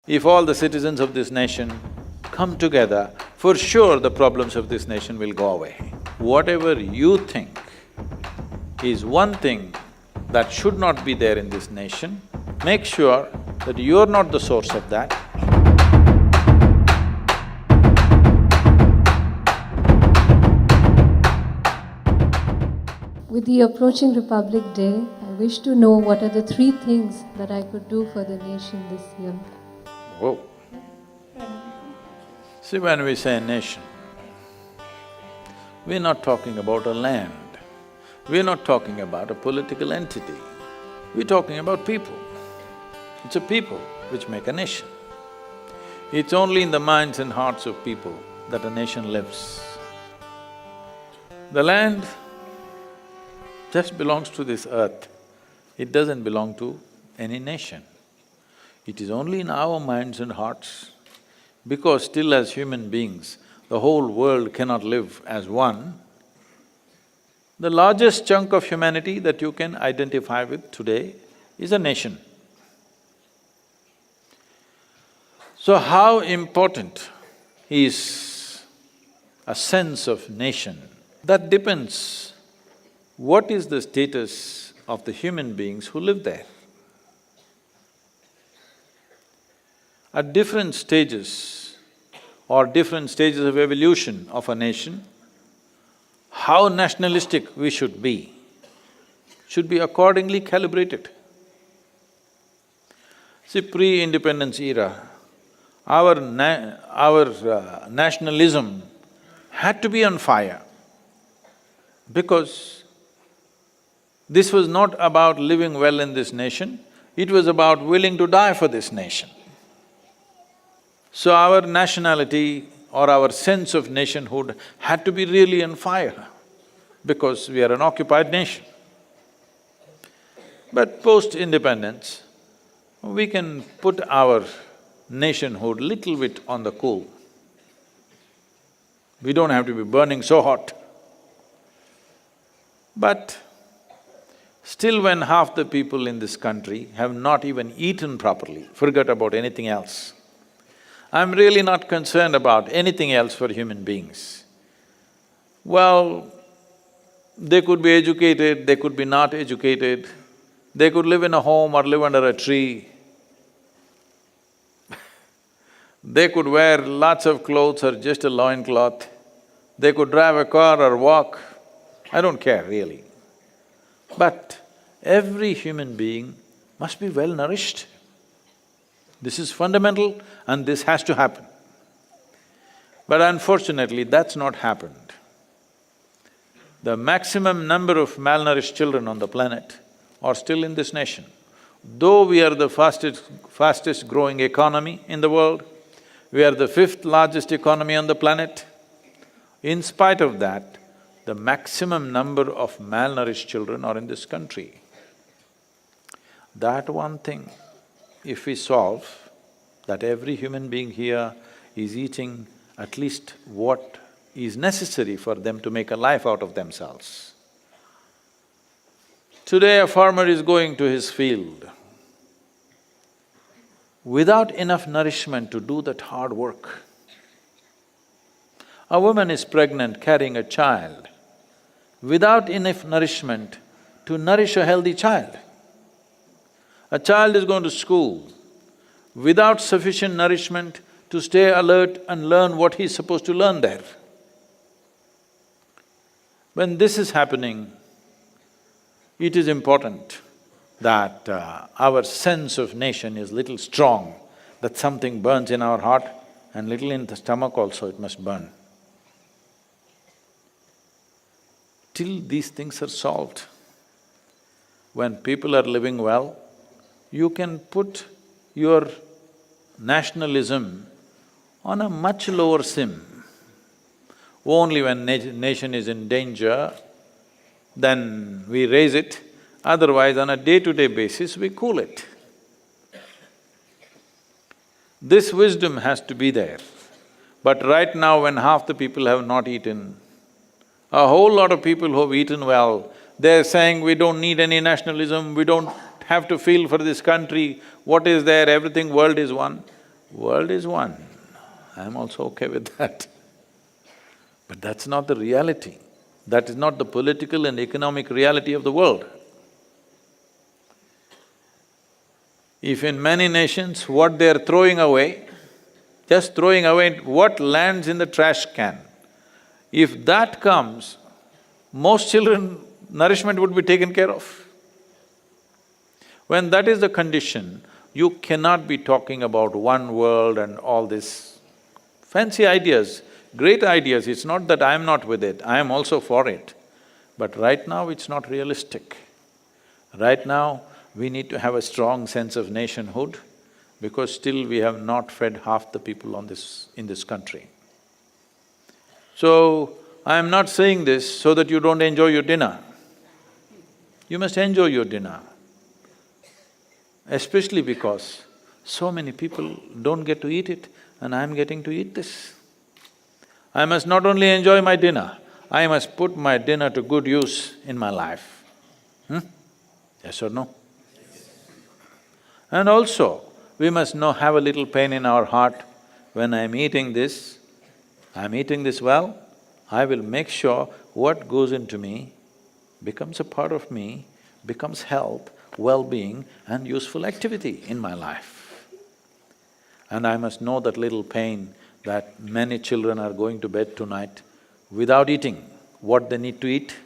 If all the citizens of this nation come together, for sure the problems of this nation will go away. Whatever you think is one thing that should not be there in this nation, make sure that you're not the source of that. With the approaching Republic Day, I wish to know what are the 3 things that I could do for the nation this year. Whoa! See, when we say nation, we're not talking about a land, we're not talking about a political entity, we're talking about people. It's a people which make a nation. It's only in the minds and hearts of people that a nation lives. The land just belongs to this earth, it doesn't belong to any nation. It is only in our minds and hearts, because still as human beings, the whole world cannot live as one. The largest chunk of humanity that you can identify with today is a nation. So how important is a sense of nation? That depends what is the status of the human beings who live there. At different stages or different stages of evolution of a nation, how nationalistic we should be accordingly calibrated. See, pre-independence era, our nationalism had to be on fire because this was not about living well in this nation, it was about willing to die for this nation. So our nationality or our sense of nationhood had to be really on fire because we are an occupied nation. But post-independence, we can put our nationhood little bit on the cool. We don't have to be burning so hot. But still when half the people in this country have not even eaten properly, forget about anything else, I'm really not concerned about anything else for human beings. Well, they could be educated, they could be not educated, they could live in a home or live under a tree. They could wear lots of clothes or just a loincloth, they could drive a car or walk, I don't care really. But every human being must be well nourished. This is fundamental and this has to happen. But unfortunately, that's not happened. The maximum number of malnourished children on the planet are still in this nation. Though we are the fastest growing economy in the world, we are the 5th largest economy on the planet, in spite of that, the maximum number of malnourished children are in this country. That one thing, if we solve, that every human being here is eating at least what is necessary for them to make a life out of themselves. Today a farmer is going to his field without enough nourishment to do that hard work. A woman is pregnant carrying a child without enough nourishment to nourish a healthy child. A child is going to school without sufficient nourishment to stay alert and learn what he's supposed to learn there. When this is happening, it is important that our sense of nation is little strong, that something burns in our heart and little in the stomach also it must burn. Till these things are solved, when people are living well, you can put your nationalism on a much lower sim. Only when nation is in danger, then we raise it, otherwise on a day-to-day basis we cool it. This wisdom has to be there. But right now when half the people have not eaten, a whole lot of people who have eaten well, they're saying we don't need any nationalism, we don't have to feel for this country, what is there, everything, world is one. World is one, I'm also okay with that. But that's not the reality. That is not the political and economic reality of the world. If in many nations what they're throwing away, just throwing away what lands in the trash can, if that comes, most children, nourishment would be taken care of. When that is the condition, you cannot be talking about one world and all this fancy ideas, great ideas. It's not that I'm not with it, I am also for it. But right now it's not realistic. Right now, we need to have a strong sense of nationhood because still we have not fed half the people in this country. So, I am not saying this so that you don't enjoy your dinner. You must enjoy your dinner, especially because so many people don't get to eat it and I'm getting to eat this. I must not only enjoy my dinner, I must put my dinner to good use in my life. Yes or no? And also, we must have a little pain in our heart. When I'm eating this well, I will make sure what goes into me becomes a part of me, becomes health, well-being and useful activity in my life. And I must know that little pain that many children are going to bed tonight without eating what they need to eat.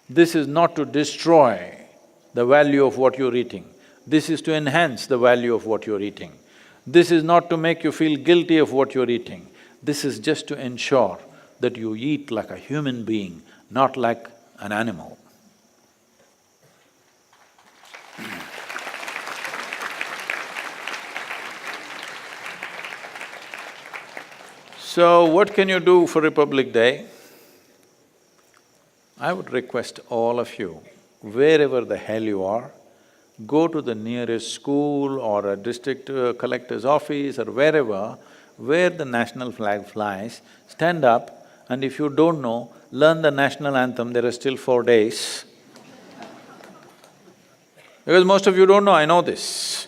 This is not to destroy the value of what you're eating, this is to enhance the value of what you're eating. This is not to make you feel guilty of what you're eating, this is just to ensure that you eat like a human being, not like an animal. So, what can you do for Republic Day? I would request all of you, wherever the hell you are, go to the nearest school or a district collector's office or wherever, where the national flag flies, stand up and if you don't know, learn the national anthem, there are still 4 days. Because most of you don't know, I know this.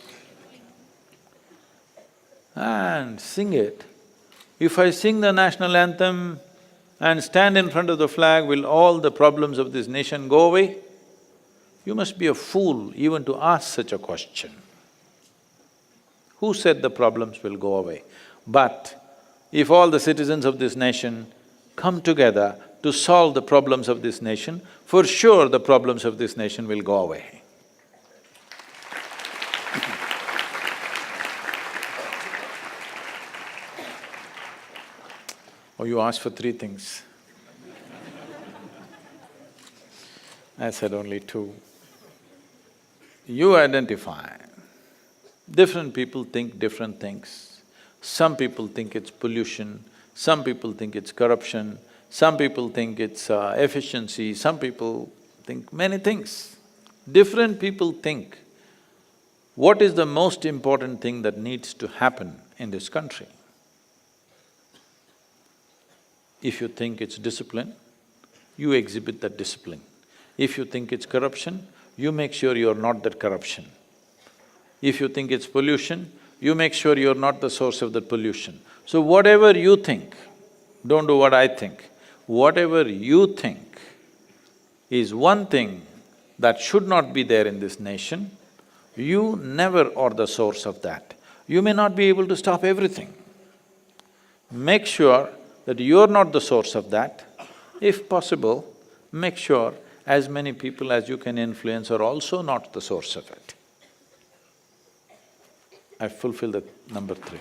And sing it. If I sing the national anthem and stand in front of the flag, will all the problems of this nation go away? You must be a fool even to ask such a question. Who said the problems will go away? But if all the citizens of this nation come together to solve the problems of this nation, for sure the problems of this nation will go away. Oh, you asked for 3 things. I said only 2. You identify. Different people think different things. Some people think it's pollution, some people think it's corruption, some people think it's efficiency, some people think many things. Different people think what is the most important thing that needs to happen in this country. If you think it's discipline, you exhibit that discipline. If you think it's corruption, you make sure you're not that corruption. If you think it's pollution, you make sure you're not the source of that pollution. So whatever you think, don't do what I think, whatever you think is one thing that should not be there in this nation, you never are the source of that. You may not be able to stop everything. Make sure that you're not the source of that. If possible, make sure as many people as you can influence are also not the source of it. I fulfill the number 3.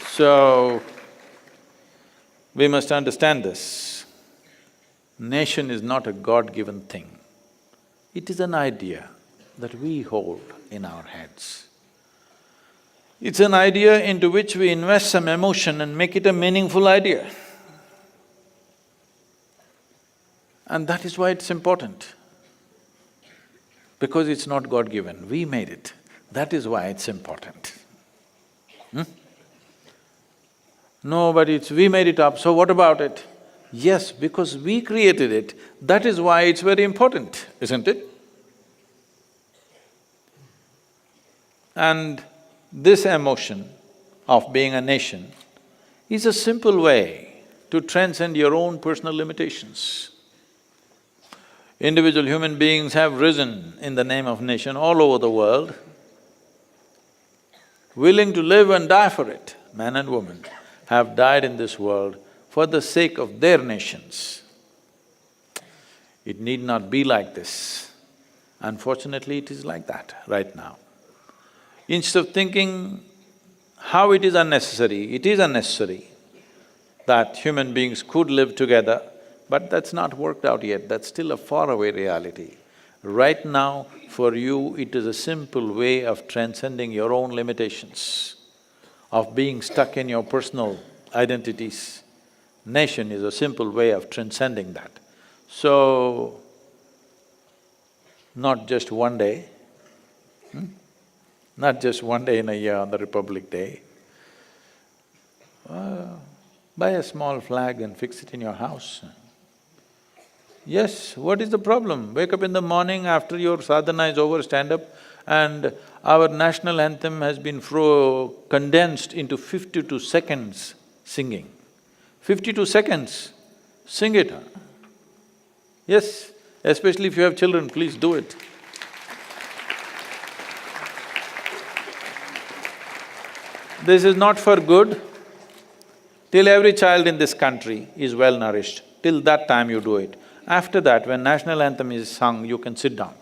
So, we must understand this. Nation is not a God-given thing. It is an idea that we hold in our heads. It's an idea into which we invest some emotion and make it a meaningful idea. And that is why it's important. Because it's not God-given, we made it. That is why it's important. No, but we made it up, so what about it? Yes, because we created it, that is why it's very important, isn't it? And this emotion of being a nation is a simple way to transcend your own personal limitations. Individual human beings have risen in the name of nation all over the world, willing to live and die for it. Men and women have died in this world for the sake of their nations. It need not be like this. Unfortunately, it is like that right now. Instead of thinking how it is unnecessary that human beings could live together, but that's not worked out yet, that's still a faraway reality. Right now, for you, it is a simple way of transcending your own limitations, of being stuck in your personal identities. Nation is a simple way of transcending that. So, not just one day, not just one day in a year on the Republic Day. Buy a small flag and fix it in your house. Yes, what is the problem? Wake up in the morning after your sadhana is over, stand up, and our national anthem has been condensed into 52 seconds singing. 52 seconds, sing it. Yes, especially if you have children, please do it. This is not for good. Till every child in this country is well nourished, till that time you do it. After that, when national anthem is sung, you can sit down.